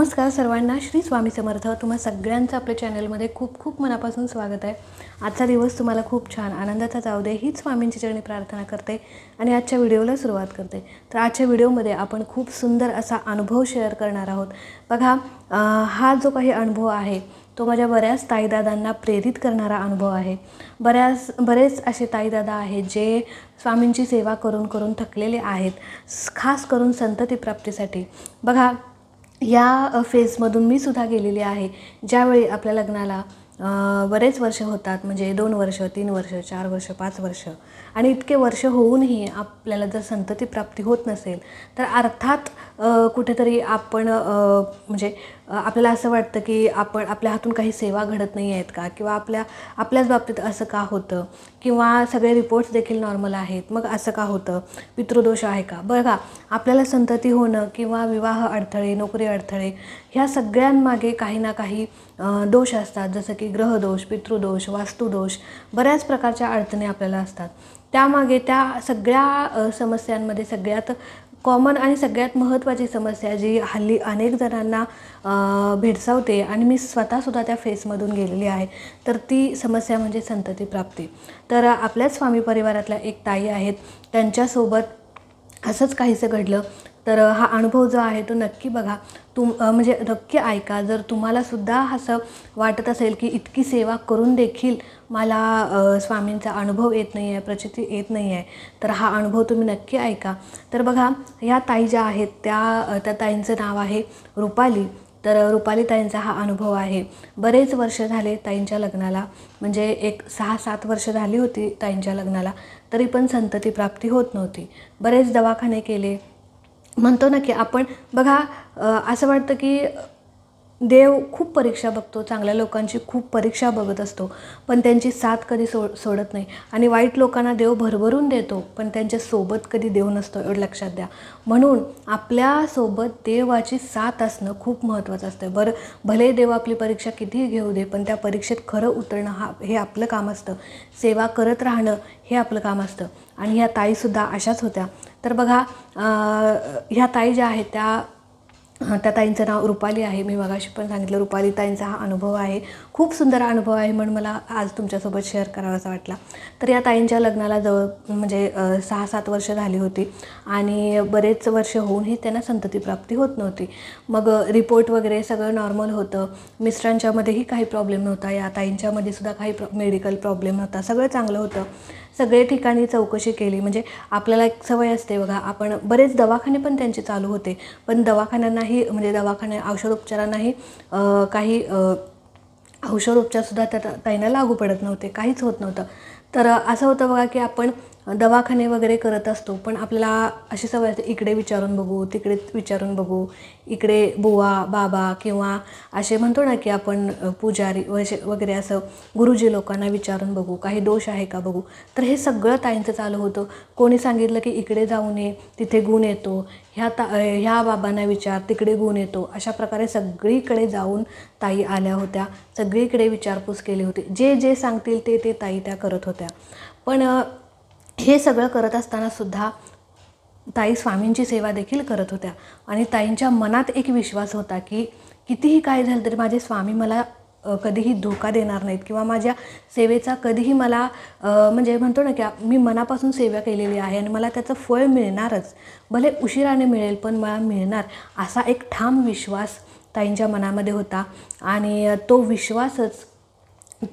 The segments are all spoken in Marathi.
नमस्कार सर्वांना, श्री स्वामी समर्थ। तुम्हा सगळ्यांचं आपल्या चॅनलमध्ये खूप खूप मनापासून स्वागत आहे। आजचा दिवस तुम्हाला खूप छान आनंदाचा जाऊ दे हीच स्वामींची चरणी प्रार्थना करते आणि आजच्या व्हिडिओला सुरुवात करते। तर आजच्या व्हिडिओमध्ये आपण खूप सुंदर असा अनुभव शेअर करणार आहोत। बघा, हा जो काही अनुभव आहे तो माझ्या बऱ्याच ताईदादांना प्रेरित करणारा अनुभव आहे। बरेच असे ताईदादा आहेत जे स्वामींची सेवा करून करून थकलेले आहेत, खास करून संतती प्राप्तीसाठी। बघा, या फेजमधून मी सुद्धा गेलेली आहे। ज्यावेळी आपल्या लग्नाला बरेच वर्ष होतात, म्हणजे 2 वर्ष, 3 वर्ष, 4 वर्ष, 5 वर्ष आणि इतके वर्ष होऊनही आपल्याला जर संतती प्राप्ती होत नसेल तर अर्थात कुठेतरी आपण म्हणजे आपल्याला असं वाटतं की आपल्या हातून काही सेवा घडत नाही आहेत का, किंवा आपल्याच बाबतीत असं का होतं, किंवा सगळे रिपोर्ट्स देखील नॉर्मल आहेत, मग असं का होतं, पितृदोष आहे का। बघा, आपल्याला संतती होणं किंवा विवाह अडथळे, नोकरी अडथळे ह्या सगळ्यांमागे काही ना काही दोष असतात, जसं की ग्रहदोष, पितृदोष, वास्तुदोष, बऱ्याच प्रकारच्या अडचणी आपल्याला असतात। त्यामागे त्या सगळ्या समस्यांमध्ये सगळ्यात कॉमन आणि सगळ्यात महत्त्वाची समस्या जी हल्ली अनेक जणांना भेडसावते आणि मी स्वतःसुद्धा त्या फेसमधून गेलेली आहे, तर ती समस्या म्हणजे संतती प्राप्ती। तर आपल्याच स्वामी परिवारातल्या एक ताई आहेत, त्यांच्यासोबत असंच काहीसं घडलं। तर हा अनुभव जो आहे तो नक्की बघा, म्हणजे नक्की ऐका। जर तुम्हालासुद्धा असं वाटत असेल की इतकी सेवा करून देखील मला स्वामींचा अनुभव येत नाही आहे, प्रचिती येत नाही आहे, तर हा अनुभव तुम्ही नक्की ऐका। तर बघा, ह्या ताई ज्या आहेत त्या ताईंचं नाव आहे रुपाली। तर रुपाली ताईंचा हा अनुभव आहे। बरेच वर्ष झाले ताईंच्या लग्नाला, म्हणजे एक 6-7 वर्ष झाली होती ताईंच्या लग्नाला, तरी पण संतती प्राप्ती होत नव्हती। बरेच दवाखाने केले, म्हणतो ना की आपण बघा, असं वाटतं की देव खूप परीक्षा बघतो, चांगल्या लोकांची खूप परीक्षा बघत असतो, पण त्यांची साथ कधी सोडत नाही। आणि वाईट लोकांना देव भरभरून देतो, पण त्यांच्यासोबत कधी देव नसतो, एवढं लक्षात द्या। म्हणून आपल्यासोबत देवाची साथ असणं खूप महत्त्वाचं असतं। भले देव आपली परीक्षा कितीही घेऊ दे, पण त्या परीक्षेत खरं उतरणं हे आपलं काम असतं, सेवा करत राहणं हे आपलं काम असतं। आणि ह्या ताईसुद्धा अशाच होत्या। तर बघा, ह्या ताई ज्या आहेत त्या ताईंचं नाव रुपाली आहे। मी मगाशी पण सांगितलं, रुपाली ताईंचा हा अनुभव आहे, खूप सुंदर अनुभव आहे, म्हणून मला आज तुमच्यासोबत शेअर करावासा वाटला। तर या ताईंच्या लग्नाला म्हणजे 6-7 वर्ष झाली होती आणि बरेच वर्ष होऊनही त्यांना संतती प्राप्ती होत नव्हती। मग रिपोर्ट वगैरे सगळं नॉर्मल होतं, मिस्टरांच्यामध्येही काही प्रॉब्लेम नव्हता, या ताईंच्यामध्ये सुद्धा काही मेडिकल प्रॉब्लेम नव्हता, सगळं चांगलं होतं। सगळे ठिकाणी चौकशी केली, म्हणजे आपल्याला एक सवय असते बघा, आपण बरेच दवाखाने पण त्यांचे चालू होते, पण दवाखान्यांनाही म्हणजे औषधोपचारांनाही काही औषधोपचारसुद्धा त्या ताईंना लागू पडत नव्हते, काहीच होत नव्हतं। तर असं होतं बघा की आपण दवाखाने वगैरे करत असतो, पण आपल्याला अशी सवय असते, इकडे विचारून बघू, तिकडे विचारून बघू, इकडे बुवा बाबा किंवा असे म्हणतो ना की आपण पुजारी वगैरे असं गुरुजी लोकांना विचारून बघू, काही दोष आहे का बघू। तर हे सगळं ताईंचं चालू होतं। कोणी सांगितलं की इकडे जाऊ नये, तिथे गुण येतो, ह्या बाबांना विचार, तिकडे गुण येतो, अशा प्रकारे सगळीकडे जाऊन ताई आल्या होत्या, सगळीकडे विचारपूस केली होती। जे सांगतील ते ताई त्या करत होत्या। पण हे सगळं करत असतानासुद्धा ताई स्वामींची सेवा देखील करत होत्या आणि ताईंच्या मनात एक विश्वास होता की कितीही काय झालं तरी माझे स्वामी मला कधीही धोका देणार नाहीत, किंवा माझ्या सेवेचा कधीही मला म्हणजे म्हणतो ना की मी मनापासून सेवा केलेली आहे आणि मला त्याचं फळ मिळणारच, भले उशिराने मिळेल पण मला मिळणार, असा एक ठाम विश्वास ताईंच्या मनामध्ये होता। आणि तो विश्वासच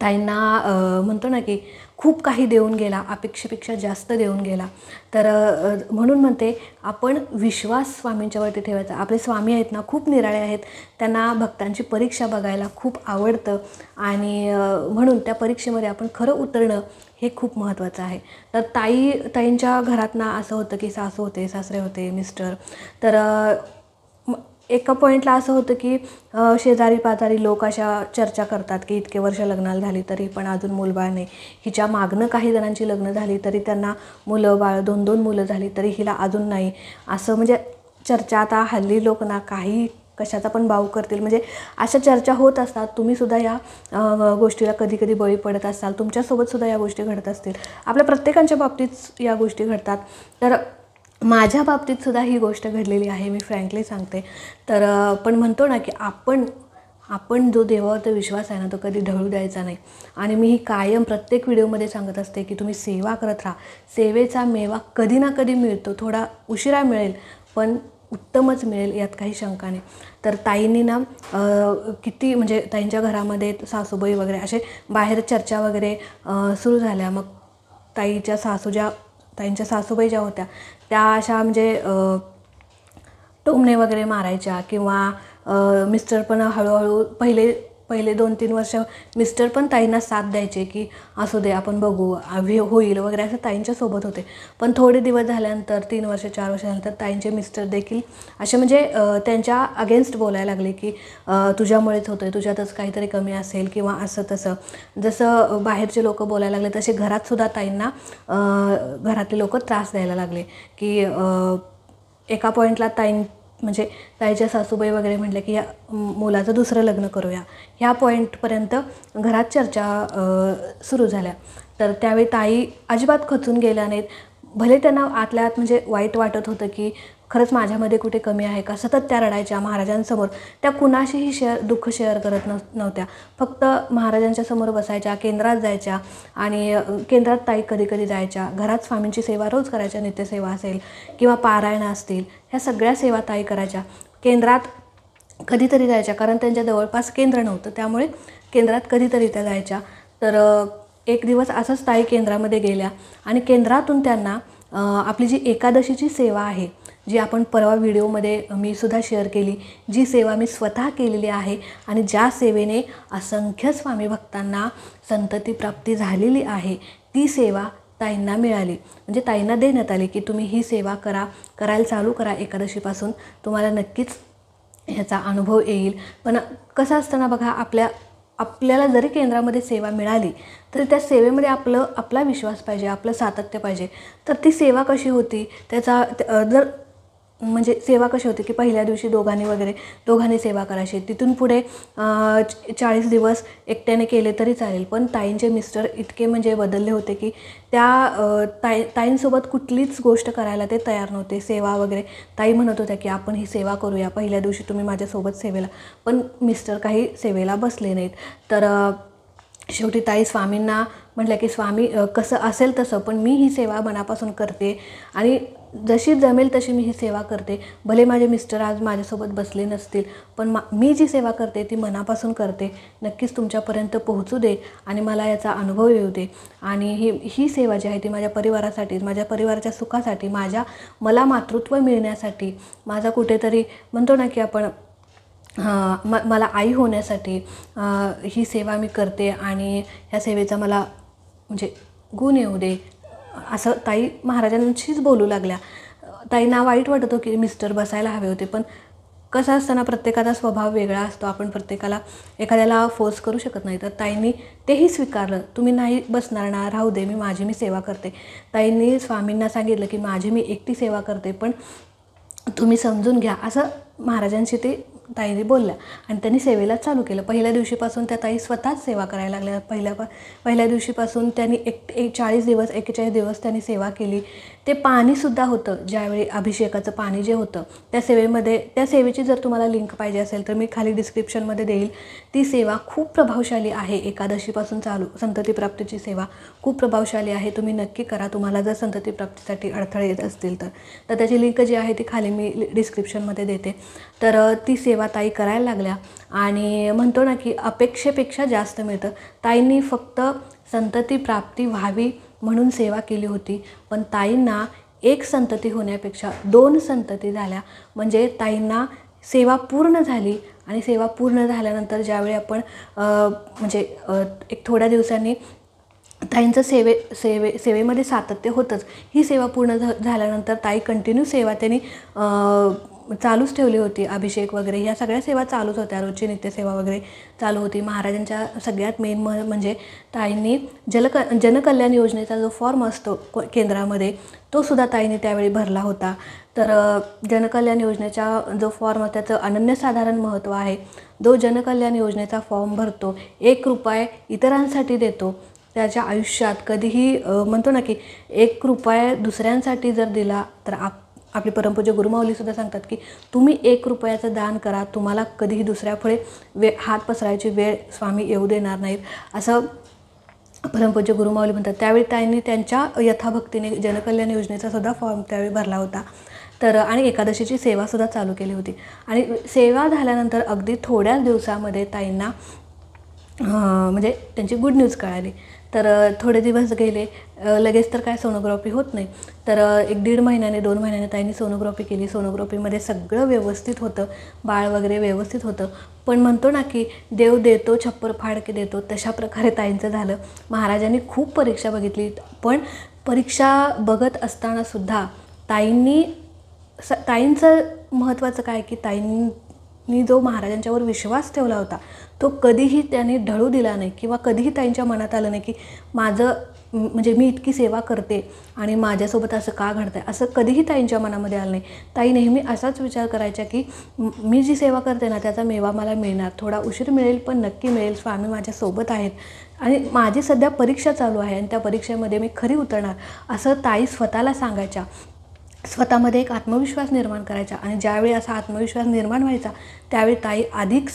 ताईंना म्हणतो ना की खूप काही देऊन गेला, अपेक्षेपेक्षा जास्त देऊन गेला। तर म्हणून म्हणते, आपण विश्वास स्वामींच्यावरती ठेवायचा। आपले स्वामी आहेत ना, खूप निराळे आहेत, त्यांना भक्तांची परीक्षा बघायला खूप आवडतं आणि म्हणून त्या परीक्षेमध्ये आपण खरं उतरणं हे खूप महत्त्वाचं आहे। तर ताईंच्या घरात ना असं होतं की सासू होते, सासरे होते, मिस्टर। तर एका पॉईंटला असं होतं की शेजारी पाजारी लोक अशा चर्चा करतात की इतके वर्ष लग्नाला झाली तरी पण अजून मूलबाळ नाही, हिच्या मागणं काही जणांची लग्न झाली तरी त्यांना मुलं बाळ 2-2 मुलं झाली तरी हिला अजून नाही, असं म्हणजे चर्चा। आता हल्ली लोक ना काही कशाचा पण भाव करतील, म्हणजे अशा चर्चा होत असतात। तुम्हीसुद्धा या गोष्टीला कधी कधी बळी पडत असाल, तुमच्यासोबतसुद्धा या गोष्टी घडत असतील, आपल्या प्रत्येकाच्या बाबतीत या गोष्टी घडतात। तर माझ्या बाबतीत सुद्धा ही गोष्ट घडलेली आहे, मी फ्रँकली सांगते. तर पण म्हणतो ना की आपण जो देवावरती विश्वास आहे ना, तो कधी ढळू द्यायचा नाही. आणि मी ही कायम प्रत्येक व्हिडिओमध्ये सांगत असते की तुम्ही सेवा करत राहा. सेवेचा मेवा कधी ना कधी मिळतो, थोडा उशिरा मिळेल पण उत्तमच मिळेल, यात काही शंका नाही. तर ताईंनी ना किती म्हणजे ताईंच्या घरामध्ये सासूबाई वगैरे असे बाहेर चर्चा वगैरे सुरू झाल्या. मग ताईंच्या सासूबाई ज्या होत्या त्या अशा म्हणजे टोमणे वगैरे मारायच्या किंवा मिस्टर पण हळूहळू पहिले 2-3 वर्ष मिस्टर पण ताईंना साथ द्यायचे की असू दे आपण बघू होईल वगैरे असं ताईंच्या सोबत होते. पण थोडे दिवस झाल्यानंतर 3 वर्ष 4 वर्षानंतर ताईंचे मिस्टर देखील असे म्हणजे त्यांच्या अगेन्स्ट बोलायला लागले की तुझ्यामुळेच होतं आहे, तुझ्यातच काहीतरी कमी असेल किंवा असं तसं. जसं बाहेरचे लोक बोलायला लागले तसे घरातसुद्धा ताईंना घरातले लोक त्रास द्यायला लागले की एका पॉईंटला म्हणजे ताईच्या सासूबाई वगैरे म्हटलं की या मुलाचं दुसरं लग्न करूया, ह्या पॉईंटपर्यंत घरात चर्चा सुरू झाल्या. तर त्यावेळी ताई अजिबात खचून गेल्या नाहीत. भले त्यांना आतल्या आत म्हणजे वाईट वाटत होतं की खरंच माझ्यामध्ये कुठे कमी आहे का. सतत त्या रडायच्या महाराजांसमोर. त्या कुणाशीही दुःख शेअर करत नव्हत्या. फक्त महाराजांच्या समोर बसायच्या, केंद्रात जायच्या आणि केंद्रात ताई कधी कधी जायच्या. घरात स्वामींची सेवा रोज करायच्या, नित्यसेवा असेल किंवा पारायण असतील, ह्या सगळ्या सेवा ताई करायच्या. केंद्रात कधीतरी जायच्या, कारण त्यांच्या जवळपास केंद्र नव्हतं, त्यामुळे केंद्रात कधीतरी त्या जायच्या. तर एक दिवस असंच ताई केंद्रामध्ये गेल्या आणि केंद्रातून त्यांना आपली जी एकादशीची सेवा आहे, जी आपण परवा व्हिडिओमध्ये मी सुद्धा शेअर केली, जी सेवा मी स्वतः केलेली आहे आणि ज्या सेवेने असंख्य स्वामी भक्तांना संतती प्राप्ती झालेली आहे, ती सेवा ताईंना मिळाली. म्हणजे ताईंना देण्यात आली की तुम्ही ही सेवा करायला चालू करा एकादशीपासून, तुम्हाला नक्कीच ह्याचा अनुभव येईल. पण कसं असतं ना बघा, आपल्याला जरी केंद्रामध्ये सेवा मिळाली तरी त्या सेवेमध्ये आपला विश्वास पाहिजे, आपलं सातत्य पाहिजे. तर ती सेवा कशी होती त्याचा म्हणजे सेवा कशी होती की पहिल्या दिवशी दोघांनी सेवा करायची. तिथून पुढे 40 दिवस एकट्याने केले तरी चालेल. पण ताईंचे मिस्टर इतके म्हणजे बदलले होते की त्या ताईंसोबत कुठलीच गोष्ट करायला ते तयार नव्हते. सेवा वगैरे ताई म्हणत होत्या की आपण ही सेवा करूया, पहिल्या दिवशी तुम्ही माझ्यासोबत सेवेला. पण मिस्टर काही सेवेला बसले नाहीत. तर शेवटी ताई स्वामींना म्हटलं की स्वामी कसं असेल तसं, पण मी ही सेवा मनापासून करते आणि जशी जमेल तशी मी ही सेवा करते. भले माझे मिस्टर आज माझ्यासोबत बसले नसतील, पण मी जी सेवा करते ती मनापासून करते. नक्कीच तुमच्यापर्यंत पोहोचू दे आणि मला याचा अनुभव येऊ दे. आणि ही सेवा जी आहे ती माझ्या परिवारासाठी, माझ्या परिवाराच्या सुखासाठी, मला मातृत्व मिळण्यासाठी, माझा कुठेतरी म्हणतो ना की आपण मला आई होण्यासाठी ही सेवा मी करते आणि ह्या सेवेचा मला म्हणजे गुण येऊ दे, असं ताई महाराजांशीच बोलू लागल्या. ताईंना वाईट वाटत होतं की मिस्टर बसायला हवे होते, पण कसं असताना प्रत्येकाचा स्वभाव वेगळा असतो, आपण एखाद्याला फोर्स करू शकत नाही. तर ताईंनी तेही स्वीकारलं, तुम्ही नाही बसणार ना, राहू दे, मी सेवा करते. ताईंनी स्वामींना सांगितलं की मी एकटी सेवा करते, पण तुम्ही समजून घ्या, असं महाराजांशी ते ताईंनी बोलल्या आणि त्यांनी सेवेला चालू केलं. पहिल्या दिवशीपासून त्या ताई स्वतःच सेवा करायला लागल्या. पहिल्या दिवशीपासून त्यांनी 41 दिवस त्यांनी सेवा केली. ते पाणीसुद्धा होतं, ज्यावेळी अभिषेकाचं पाणी जे होतं त्या सेवेची जर तुम्हाला लिंक पाहिजे असेल तर मी खाली डिस्क्रिप्शनमध्ये देईल. ती सेवा खूप प्रभावशाली आहे. एकादशीपासून चालू संतती प्राप्तीची सेवा खूप प्रभावशाली आहे. तुम्ही नक्की करा, तुम्हाला जर संतती प्राप्तीसाठी अडथळे येत असतील तर त्याची लिंक जी आहे ती खाली मी डिस्क्रिप्शनमध्ये देते. तर ती सेवा ताई करायला लागल्या आणि म्हणतो ना की अपेक्षेपेक्षा जास्त मिळतं. ताईंनी फक्त संतती प्राप्ती व्हावी म्हणून सेवा केली होती, पण ताईंना 1 संतती होण्यापेक्षा 2 संतती झाल्या. म्हणजे ताईंना सेवा पूर्ण झाली आणि सेवा पूर्ण झाल्यानंतर ज्यावेळी आपण म्हणजे एक थोड्या दिवसांनी ताईंचं सेवेमध्ये सातत्य होतंच. ही सेवा पूर्ण झाल्यानंतर ताई कंटिन्यू सेवा त्यांनी चालूच ठेवली होती. अभिषेक वगैरे ह्या सगळ्या सेवा चालूच होत्या, रोजची नित्यसेवा वगैरे चालू होती. महाराजांच्या सगळ्यात मेन म्हणजे ताईंनी जनकल्याण योजनेचा जो फॉर्म असतो केंद्रामध्ये, तो सुद्धा ताईंनी त्यावेळी भरला होता. तर जनकल्याण योजनेचा जो फॉर्म त्याचं अनन्यसाधारण महत्त्व आहे. जो जनकल्याण योजनेचा फॉर्म भरतो, 1 रुपया इतरांसाठी देतो, त्याच्या आयुष्यात कधीही म्हणतो ना की 1 रुपया दुसऱ्यांसाठी जर दिला तर आपली परमपूज्य गुरुमाऊलीसुद्धा सांगतात की तुम्ही 1 रुपयाचं दान करा, तुम्हाला कधीही दुसऱ्यापुढे हात पसरायची वेळ स्वामी येऊ देणार नाहीत, असं परमपूज्य गुरुमाऊली म्हणतात. त्यावेळी ताईंनी त्यांच्या यथाभक्तीने जनकल्याण योजनेचा सुद्धा फॉर्म त्यावेळी भरला होता. तर आणि एकादशीची सेवासुद्धा चालू केली होती. आणि सेवा झाल्यानंतर अगदी थोड्याच दिवसामध्ये ताईंना म्हणजे त्यांची गुड न्यूज कळाली. तर थोडे दिवस गेले, लगेच तर काय सोनोग्राफी होत नाही. तर 1-1.5 महिन्याने 2 महिन्याने ताईंनी सोनोग्राफी केली. सोनोग्राफीमध्ये सगळं व्यवस्थित होतं, बाळ वगैरे व्यवस्थित होतं. पण म्हणतो ना की देव देतो छप्पर फाड के देतो, तशा प्रकारे ताईंचं झालं. महाराजांनी खूप परीक्षा बघितली, पण परीक्षा बघत असतानासुद्धा ताईंचं महत्त्वाचं काय की ताईंनी जो महाराजांच्यावर विश्वास ठेवला होता तो कधीही त्यांनी ढळू दिला नाही, किंवा कधीही ताईंच्या मनात आलं नाही की माझं म्हणजे मी इतकी सेवा करते आणि माझ्यासोबत असं का घडतं आहे, असं कधीही ताईंच्या मनामध्ये आलं नाही. ताई नेहमी असाच विचार करायच्या की मी जी सेवा करते ना त्याचा मेवा मला मिळणार, थोडा उशीर मिळेल पण नक्की मिळेल, स्वामी माझ्यासोबत आहेत आणि माझी सध्या परीक्षा चालू आहे आणि त्या परीक्षेमध्ये मी खरी उतरणार, असं ताई स्वतःला सांगायच्या. स्वतःमध्ये एक आत्मविश्वास निर्माण करायचा. आणि ज्यावेळी असा आत्मविश्वास निर्माण व्हायचा त्यावेळी ताई अधिक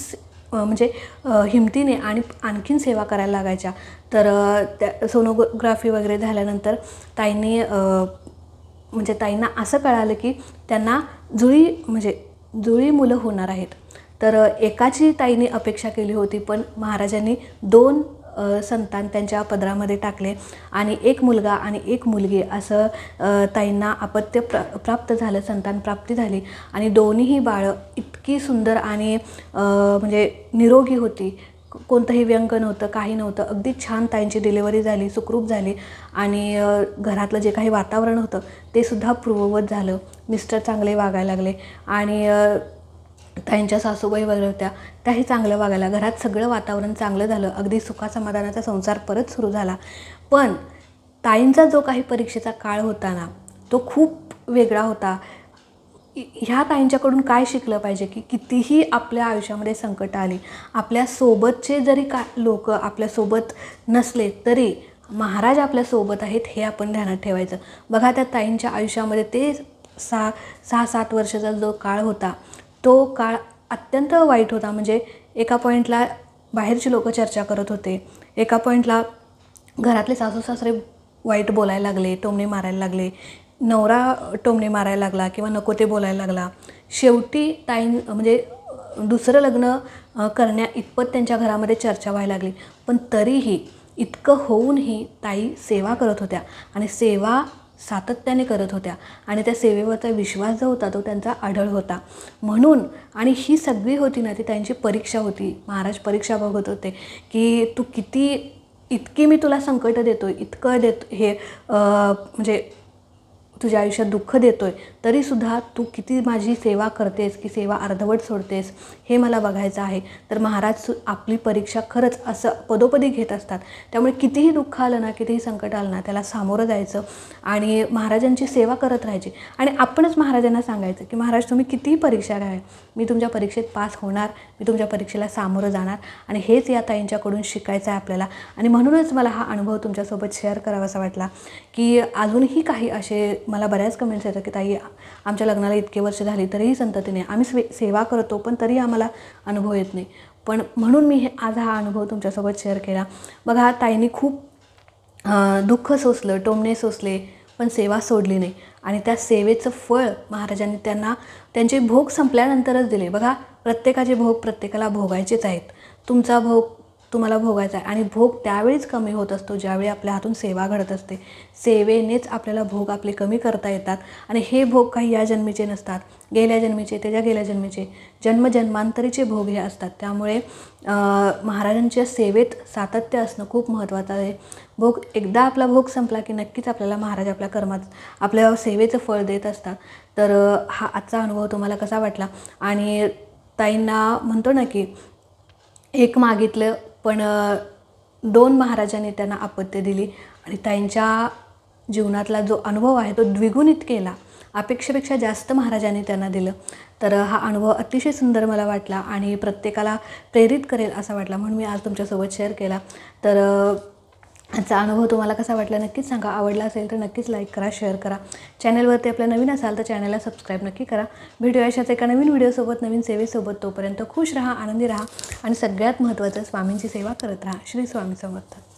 म्हणजे हिमतीने आणि आणखीन सेवा करायला लागायच्या. तर त्या सोनोग्राफी वगैरे झाल्यानंतर ताईंना असं कळालं की त्यांना जुळी मुलं होणार आहेत. तर एकाची ताईंनी अपेक्षा केली होती, पण महाराजांनी 2 संतान त्यांच्या पदरामध्ये टाकले आणि 1 मुलगा आणि 1 मुलगी असं ताईंना अपत्य प्राप्त झालं, संतान प्राप्ती झाली. आणि दोन्हीही बाळं इतकी सुंदर आणि म्हणजे निरोगी होती, कोणतंही व्यंग नव्हतं, काही नव्हतं. अगदी छान ताईंची डिलिव्हरी झाली, सुखरूप झाली. आणि घरातलं जे काही वातावरण होतं ते सुद्धा पूर्ववत झालं. मिस्टर चांगले वागायला लागले आणि ताईंच्या सासूबाई वगैरे होत्या त्याही चांगलं वागायला, घरात सगळं वातावरण चांगलं झालं. अगदी सुखासमाधानाचा संसार परत सुरू झाला. पण ताईंचा जो काही परीक्षेचा काळ होता ना तो खूप वेगळा होता. ह्या ताईंच्याकडून काय शिकलं पाहिजे की कितीही आपल्या आयुष्यामध्ये संकट आली, आपल्यासोबतचे जरी लोक आपल्यासोबत नसले तरी महाराज आपल्यासोबत आहेत हे आपण ध्यानात ठेवायचं. बघा त्या ताईंच्या आयुष्यामध्ये ते 6-7 वर्षाचा जो काळ होता तो काळ अत्यंत वाईट होता. म्हणजे एका पॉईंटला बाहेरची लोक चर्चा करत होते, एका पॉईंटला घरातले सासू सासरे वाईट बोलायला लागले, टोमणे मारायला लागले, नवरा टोमणे मारायला लागला किंवा नको ते बोलायला लागला. शेवटी म्हणजे दुसरं लग्न करण्या इतपत त्यांच्या घरामध्ये चर्चा व्हायला लागली. पण तरीही इतकं होऊनही ताई सेवा करत होत्या आणि सेवा सातत्याने करत होत्या आणि त्या सेवेवरचा विश्वास जो होता तो त्यांचा अढळ होता. म्हणून आणि ही सगळी होती ना ती त्यांची परीक्षा होती. महाराज परीक्षा बघत होते की तू इतकी मी तुला संकट देतोय, इतकं हे म्हणजे तुझ्या आयुष्यात दुःख देतोय तरीसुद्धा तू किती माझी सेवा करतेस की सेवा अर्धवट सोडतेस हे मला बघायचं आहे. तर महाराज आपली परीक्षा खरंच असं पदोपदी घेत असतात. त्यामुळे कितीही दुःख आलं ना, कितीही संकट आलं ना त्याला सामोरं जायचं आणि महाराजांची सेवा करत राहायची. आणि आपणच महाराजांना सांगायचं की महाराज तुम्ही कितीही परीक्षा घ्या, मी तुमच्या परीक्षेत पास होणार, मी तुमच्या परीक्षेला सामोरं जाणार. आणि हेच या ताईंच्याकडून शिकायचं आहे आपल्याला. आणि म्हणूनच मला हा अनुभव तुमच्यासोबत शेअर करावासा वाटला की अजूनही काही असे मला बऱ्याच कमेंट्स येतात की ताई आमच्या लग्नाला इतके वर्ष झाली तरीही संततीने आम्ही सेवा करतो पण तरी आम्हाला अनुभव येत नाही. पण म्हणून मी आज हा अनुभव तुमच्यासोबत शेअर केला. बघा ताईंनी खूप दुःख सोसलं, टोमणे सोसले, पण सेवा सोडली नाही. आणि त्या सेवेचं फळ महाराजांनी त्यांचे भोग संपल्यानंतरच दिले. बघा प्रत्येकाचे भोग प्रत्येकाला भोगायचेच आहेत. तुमचा भोग तुम्हाला भोगायचा आहे आणि भोग त्यावेळीच कमी होत असतो ज्यावेळी आपल्या हातून सेवा घडत असते. सेवेनेच आपल्याला भोग आपले कमी करता येतात. आणि हे भोग काही या जन्मीचे नसतात, गेल्या जन्मीचे, त्याच्या गेल्या जन्मीचे, जन्मजन्मांतरीचे भोग हे असतात. त्यामुळे महाराजांच्या सेवेत सातत्य असणं खूप महत्त्वाचं आहे. एकदा आपला भोग संपला की नक्कीच आपल्याला महाराज आपल्या कर्मात आपल्या सेवेचं फळ देत असतात. तर हा आजचा अनुभव तुम्हाला कसा वाटला? आणि ताईंना म्हणतो ना की एक मागितलं पण 2 महाराजांनी त्यांना अपत्य दिली आणि ताईंच्या जीवनातला जो अनुभव आहे तो द्विगुणित केला. अपेक्षेपेक्षा जास्त महाराजांनी त्यांना दिलं. तर हा अनुभव अतिशय सुंदर मला वाटला आणि प्रत्येकाला प्रेरित करेल असा वाटला, म्हणून मी आज तुमच्यासोबत शेअर केला. तर आजचा अनुभव तुम्हाला कसा वाटला नक्कीच सांगा. आवडला असेल तर नक्कीच लाईक करा, शेअर करा. चॅनलवरती आपल्या नवीन असाल तर चॅनलला सबस्क्राईब नक्की करा. भेटूया अशाच एका नवीन व्हिडिओसोबत, नवीन सेवेसोबत. तोपर्यंत खुश राहा, आनंदी राहा आणि सगळ्यात महत्त्वाचं स्वामींची सेवा करत राहा. श्री स्वामी समर्थ.